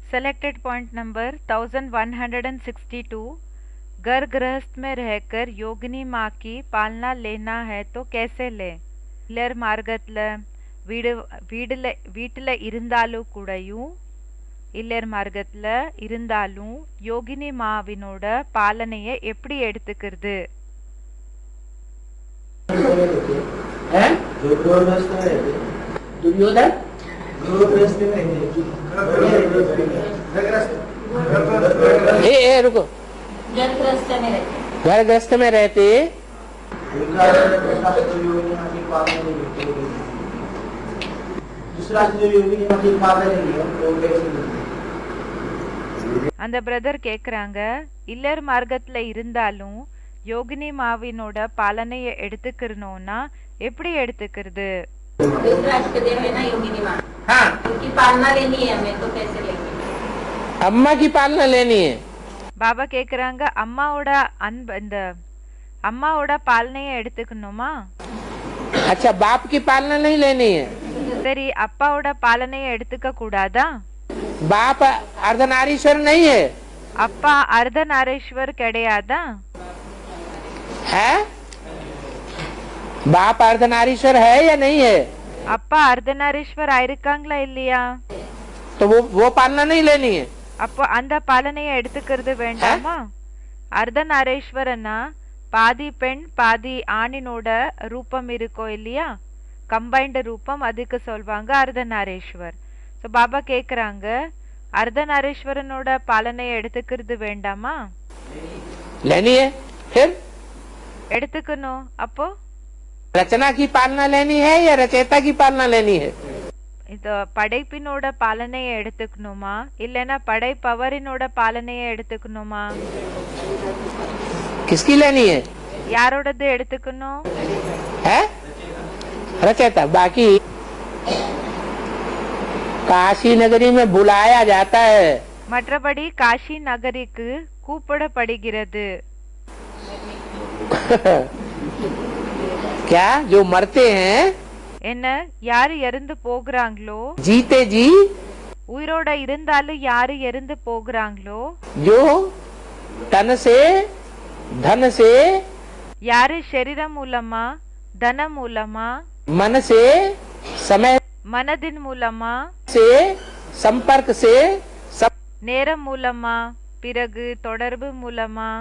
Selected point number 1162। घर गृहस्थ में रहकर योगिनी माँ की पालना लेना है तो कैसे ले? இல்லர் மார்க்கத்துல வீடு வீடுல வீட்டுல இருந்தாலும் கூடயும் இல்லர் மார்க்கத்துல இருந்தாலும் யோகினி மாவினோட பாலனைய எப்படி எடுத்துக்கிறது? रुको, घर ग्रस्त में रहते அந்த பிரதர் கேக்குறாங்க, இல்லர் மார்க்கத்துல இருந்தாலும் யோகினி மாவினோட பாலனைய எடுத்துக்கிறனோனா எப்படி எடுத்துக்கிறது? हाँ, पालना लेनी है हमें तो कैसे लेंगे? अम्मा की पालना लेनी है। பாபா கேக்குறாங்க, அம்மாவோட அன்பு இந்த அம்மாவோட பாலனைய எடுத்துக்கணுமா? अच्छा, बाप की पालना नहीं लेनी है। சரி, அப்பாவோட பாலனைய எடுத்துக்க கூடாதா? बाप अर्धनारीश्वर नहीं है। அப்பா அர்த்தநாரீஸ்வர் கிடையாதா? है? बाप अर्धनारीश्वर है या नहीं है? அப்பா அர்த்தநாரீஸ்வர் ஆயிருக்காங்களா இல்லையா? तो वो पालना नहीं लेनी है। அப்போ அந்த பாலனைய எடுத்துக்கிறது வேண்டாமா? அர்த்தநாரீஸ்வரனா பாதி பெண் பாதி ஆணினோட ரூபம் இருக்கோ இல்லையா? கம்பைன்டு ரூபம், அதுக்கு சொல்வாங்க அர்த்தநாரீஸ்வர். ஸோ பாபா கேக்குறாங்க, அர்த்தநாரீஸ்வரனோட பாலனைய எடுத்துக்கிறது வேண்டாமா? लेनी है। फिर எடுத்துக்கணும். அப்போ रचना की पालना लेनी है या रचयिता की पालना लेनी है? இது படைப்பினோட பாலனைய எடுத்துக்கணுமா இல்லைன்னா படைப்பவரினோட பாலனைய எடுத்துக்கணுமா? किसकी लेनी है? யாரோடது எடுத்துக்கணும்? है रचयिता। बाकी काशी नगरी में बुलाया जाता है। மற்றபடி காஷி நகரிக்கு கூப்பிடப்படுகிறது. क्या जो मरते हैं என்ன, யாரு இறந்து போகிறாங்களோ, जीते जी உயிரோட இருந்தாலும் யாரு இறந்து போகிறாங்களோ, जो तन से धन से யாரு சரீரம் மூலமா தனம் மூலமா मन से समय மனதின் மூலமா से संपर्क से நேரம் மூலமா பிறகு தொடர்பு மூலமா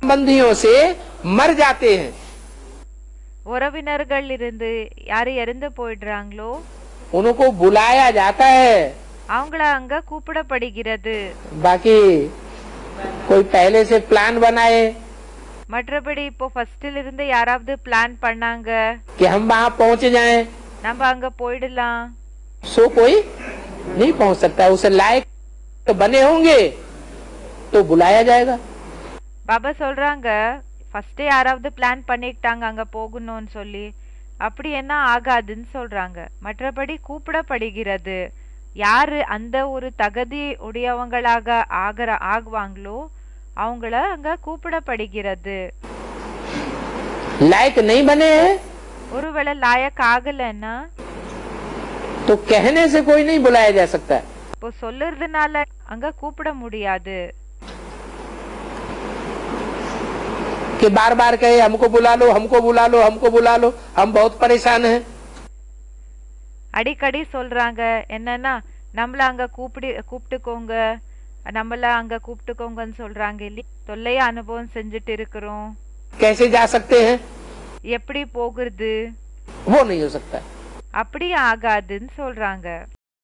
संबंधियों से मर जाते हैं, உறவினர்கள் இருந்து யாரு இறந்து போயிடுறாங்களோ उनको बुलाया जाता है। அவங்கள அங்க கூப்பிடப்படுகிறது. बाकी कोई पहले से प्लान बनाए மற்றபடி இப்போ ஃபர்ஸ்ட்ல இருந்து யாராவது பிளான் பண்ணாங்க, कि हम वहाँ पहुँच जाएं, நம்ம அங்க போயிடலாம், सो कोई नहीं पहुँच सकता। उसे लायक तो बने होंगे तो बुलाया जाएगा। பாபா சொல்றாங்க, ஃபர்ஸ்ட் யாராவது பிளான் பண்ணிட்டாங்க அங்க போகணும்னு சொல்லி, அப்படி என்ன ஆகாதுன்னு சொல்றாங்க. மற்றபடி கூப்பிடப்படுகிறது. யாரு அந்த ஒரு தகுதி உடையவங்களாக ஆகுவாங்களோ அவங்கள அங்க கூப்பிடப்படுகிறது. लायक नहीं बने ஒருவேளை லாயக் ஆகலன்னா तो कहने से कोई नहीं बुलाया जा सकता। இப்போ சொல்லுறதுனால அங்க கூப்பிட முடியாது. कि बार बार कहे हमको बुला लो, हमको बुला लो, हमको बुला लो, हम बहुत परेशान हैं। அடிக்கடி சொல்றாங்க என்னன்னா, நம்மள அங்க கூப்பிட்டுக்கோங்க, நம்மள அங்க கூப்பிட்டுக்கோங்கன்னு சொல்றாங்க இல்லையா? தொல்லைய அனுபவம் செஞ்சுட்டு இருக்கிறோம், कैसे जा सकते हैं? எப்படி போகிறது? वो नहीं हो सकता। அப்படி ஆகாதுன்னு சொல்றாங்க.